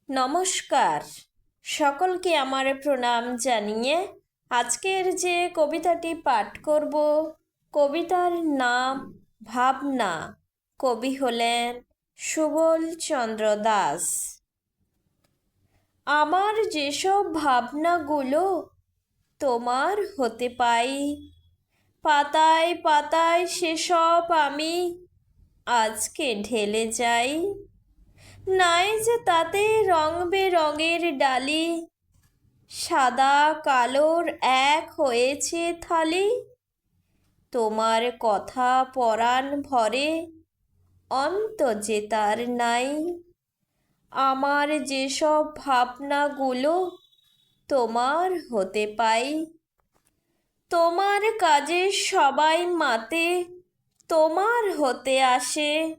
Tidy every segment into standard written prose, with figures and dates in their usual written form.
নমস্কার। সকলকে আমার প্রণাম জানিয়ে আজকের যে কবিতাটি পাঠ করব, কবিতার নাম ভাবনা। কবি হলেন সুবল চন্দ্র দাস। আমার যেসব ভাবনাগুলো তোমার হতে পাই, পাতায় পাতায় সেসব আমি আজকে ঢেলে যাই। নাই যে তাতে রং বেরঙের ডালি, সাদা কালোর এক হয়েছে থালি। তোমার কথা পরাণ ভরে অন্ত যে তার নাই। আমার যেসব ভাবনাগুলো তোমার হতে পাই, তোমার কাজে সবাই মাতে তোমার হতে আসে।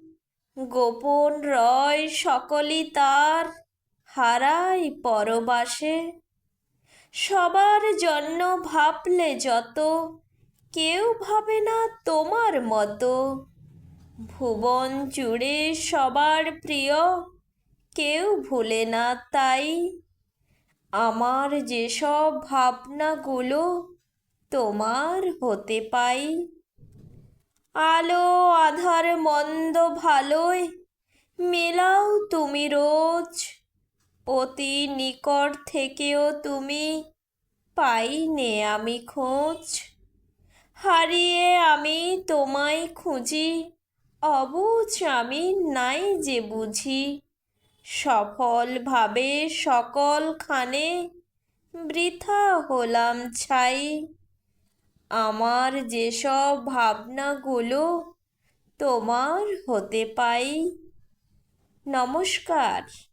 গোপন রয় সকলই তার হারাই পরবাসে। সবার জন্য ভাবলে যত, কেউ ভাবে না তোমার মতো। ভুবন জুড়ে সবার প্রিয়, কেউ ভুলে না তাই। আমার যেসব ভাবনাগুলো তোমার হতে পাই। আলো আধার মন্দ ভালোয় মেলাও তুমি রোজ, অতি নিকট থেকেও তুমি পাইনে আমি খোঁজ। হারিয়ে আমি তোমায় খুঁজি, অবুঝ আমি নাই যে বুঝি। সফলভাবে সকলখানে বৃথা হলাম ছাই। আমার যেসব ভাবনাগুলো তোমার হতে পাই। নমস্কার।